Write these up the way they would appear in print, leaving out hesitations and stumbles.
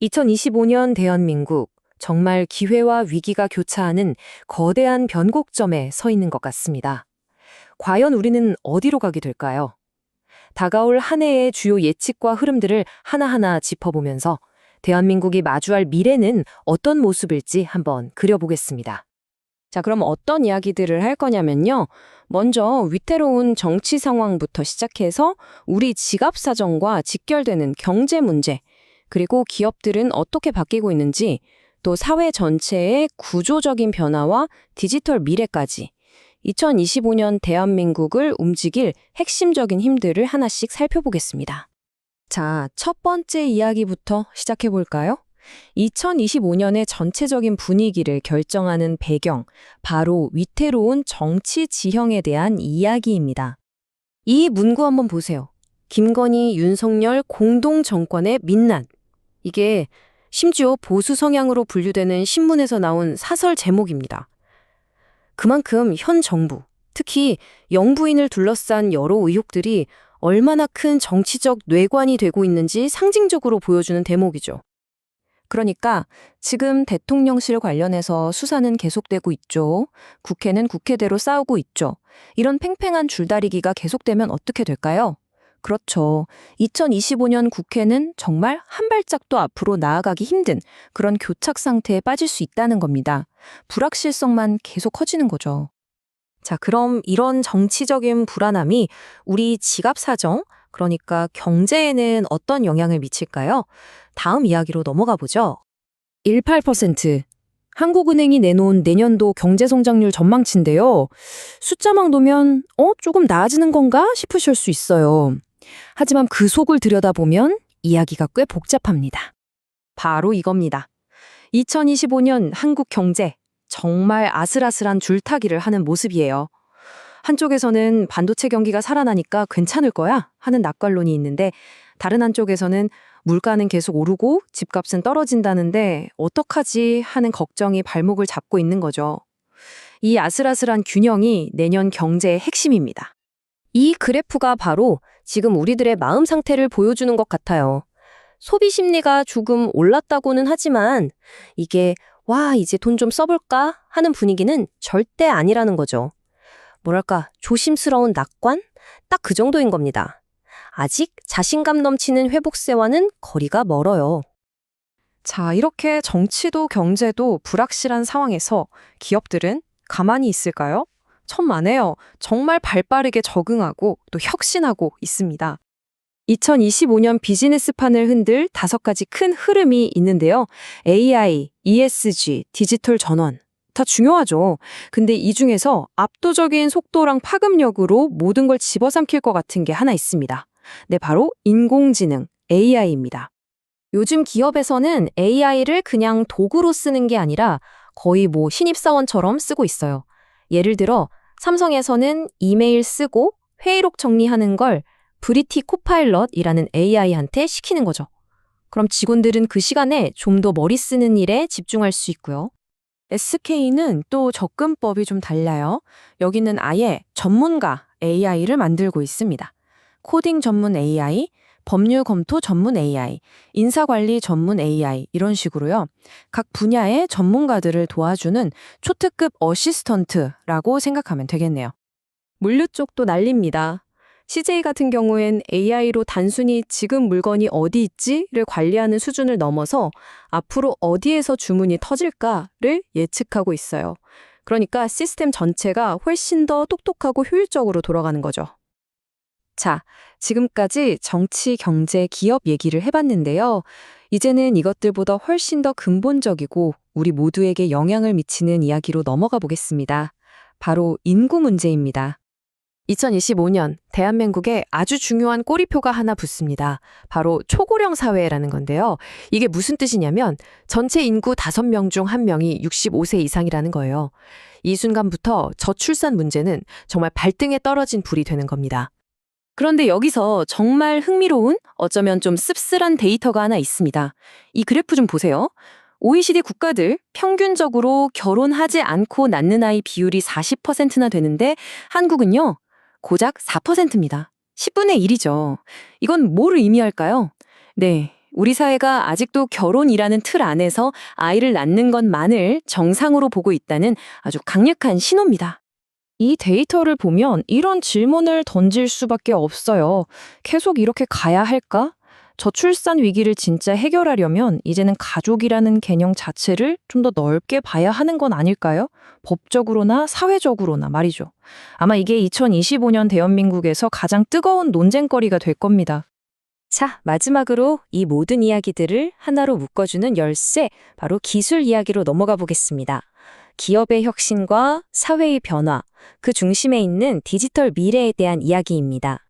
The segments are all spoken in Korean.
2025년 대한민국, 정말 기회와 위기가 교차하는 거대한 변곡점에 서 있는 것 같습니다. 과연 우리는 어디로 가게 될까요? 다가올 한 해의 주요 예측과 흐름들을 하나하나 짚어보면서 대한민국이 마주할 미래는 어떤 모습일지 한번 그려보겠습니다. 자, 그럼 어떤 이야기들을 할 거냐면요. 먼저 위태로운 정치 상황부터 시작해서 우리 지갑 사정과 직결되는 경제 문제, 그리고 기업들은 어떻게 바뀌고 있는지, 또 사회 전체의 구조적인 변화와 디지털 미래까지 2025년 대한민국을 움직일 핵심적인 힘들을 하나씩 살펴보겠습니다. 자, 첫 번째 이야기부터 시작해 볼까요? 2025년의 전체적인 분위기를 결정하는 배경, 바로 위태로운 정치 지형에 대한 이야기입니다. 이 문구 한번 보세요. 김건희, 윤석열 공동 정권의 민난. 이게 심지어 보수 성향으로 분류되는 신문에서 나온 사설 제목입니다. 그만큼 현 정부, 특히 영부인을 둘러싼 여러 의혹들이 얼마나 큰 정치적 뇌관이 되고 있는지 상징적으로 보여주는 대목이죠. 그러니까 지금 대통령실 관련해서 수사는 계속되고 있죠. 국회는 국회대로 싸우고 있죠. 이런 팽팽한 줄다리기가 계속되면 어떻게 될까요? 그렇죠. 2025년 국회는 정말 한 발짝도 앞으로 나아가기 힘든 그런 교착 상태에 빠질 수 있다는 겁니다. 불확실성만 계속 커지는 거죠. 자, 그럼 이런 정치적인 불안함이 우리 지갑 사정, 그러니까 경제에는 어떤 영향을 미칠까요? 다음 이야기로 넘어가 보죠. 18%. 한국은행이 내놓은 내년도 경제성장률 전망치인데요. 숫자만 보면 조금 나아지는 건가 싶으실 수 있어요. 하지만 그 속을 들여다보면 이야기가 꽤 복잡합니다. 바로 이겁니다. 2025년 한국 경제, 정말 아슬아슬한 줄타기를 하는 모습이에요. 한쪽에서는 반도체 경기가 살아나니까 괜찮을 거야 하는 낙관론이 있는데, 다른 한쪽에서는 물가는 계속 오르고 집값은 떨어진다는데 어떡하지 하는 걱정이 발목을 잡고 있는 거죠. 이 아슬아슬한 균형이 내년 경제의 핵심입니다. 이 그래프가 바로 지금 우리들의 마음 상태를 보여주는 것 같아요. 소비 심리가 조금 올랐다고는 하지만 이게 이제 돈 좀 써볼까 하는 분위기는 절대 아니라는 거죠. 뭐랄까, 조심스러운 낙관? 딱 그 정도인 겁니다. 아직 자신감 넘치는 회복세와는 거리가 멀어요. 자, 이렇게 정치도 경제도 불확실한 상황에서 기업들은 가만히 있을까요? 천만에요. 정말 발빠르게 적응하고 또 혁신하고 있습니다. 2025년 비즈니스판을 흔들 5가지 큰 흐름이 있는데요. AI, ESG, 디지털 전환. 다 중요하죠. 근데 이 중에서 압도적인 속도랑 파급력으로 모든 걸 집어삼킬 것 같은 게 하나 있습니다. 네, 바로 인공지능, AI입니다. 요즘 기업에서는 AI를 그냥 도구로 쓰는 게 아니라 거의 신입사원처럼 쓰고 있어요. 예를 들어 삼성에서는 이메일 쓰고 회의록 정리하는 걸 브리티 코파일럿이라는 AI한테 시키는 거죠. 그럼 직원들은 그 시간에 좀 더 머리 쓰는 일에 집중할 수 있고요. SK는 또 접근법이 좀 달라요. 여기는 아예 전문가 AI를 만들고 있습니다. 코딩 전문 AI, 법률 검토 전문 AI, 인사관리 전문 AI 이런 식으로요. 각 분야의 전문가들을 도와주는 초특급 어시스턴트라고 생각하면 되겠네요. 물류 쪽도 난립니다. CJ 같은 경우엔 AI로 단순히 지금 물건이 어디 있지를 관리하는 수준을 넘어서 앞으로 어디에서 주문이 터질까를 예측하고 있어요. 그러니까 시스템 전체가 훨씬 더 똑똑하고 효율적으로 돌아가는 거죠. 자, 지금까지 정치, 경제, 기업 얘기를 해봤는데요. 이제는 이것들보다 훨씬 더 근본적이고 우리 모두에게 영향을 미치는 이야기로 넘어가 보겠습니다. 바로 인구 문제입니다. 2025년 대한민국에 아주 중요한 꼬리표가 하나 붙습니다. 바로 초고령 사회라는 건데요. 이게 무슨 뜻이냐면 전체 인구 5명 중 1명이 65세 이상이라는 거예요. 이 순간부터 저출산 문제는 정말 발등에 떨어진 불이 되는 겁니다. 그런데 여기서 정말 흥미로운, 어쩌면 좀 씁쓸한 데이터가 하나 있습니다. 이 그래프 좀 보세요. OECD 국가들 평균적으로 결혼하지 않고 낳는 아이 비율이 40%나 되는데 한국은요, 고작 4%입니다. 10분의 1이죠. 이건 뭐를 의미할까요? 네, 우리 사회가 아직도 결혼이라는 틀 안에서 아이를 낳는 것만을 정상으로 보고 있다는 아주 강력한 신호입니다. 이 데이터를 보면 이런 질문을 던질 수밖에 없어요. 계속 이렇게 가야 할까? 저출산 위기를 진짜 해결하려면 이제는 가족이라는 개념 자체를 좀 더 넓게 봐야 하는 건 아닐까요? 법적으로나 사회적으로나 말이죠. 아마 이게 2025년 대한민국에서 가장 뜨거운 논쟁거리가 될 겁니다. 자, 마지막으로 이 모든 이야기들을 하나로 묶어주는 열쇠, 바로 기술 이야기로 넘어가 보겠습니다. 기업의 혁신과 사회의 변화, 그 중심에 있는 디지털 미래에 대한 이야기입니다.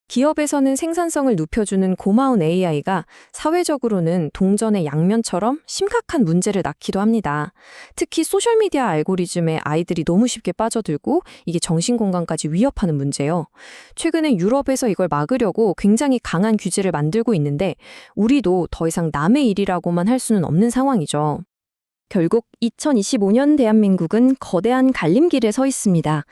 기업에서는 생산성을 높여주는 고마운 AI가 사회적으로는 동전의 양면처럼 심각한 문제를 낳기도 합니다. 특히 소셜미디어 알고리즘에 아이들이 너무 쉽게 빠져들고 이게 정신건강까지 위협하는 문제요. 최근에 유럽에서 이걸 막으려고 굉장히 강한 규제를 만들고 있는데 우리도 더 이상 남의 일이라고만 할 수는 없는 상황이죠. 결국 2025년 대한민국은 거대한 갈림길에 서 있습니다.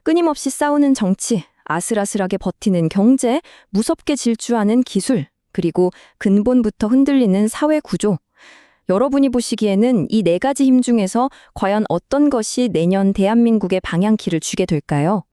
끊임없이 싸우는 정치, 아슬아슬하게 버티는 경제, 무섭게 질주하는 기술, 그리고 근본부터 흔들리는 사회 구조. 여러분이 보시기에는 이 네 가지 힘 중에서 과연 어떤 것이 내년 대한민국의 방향키를 주게 될까요?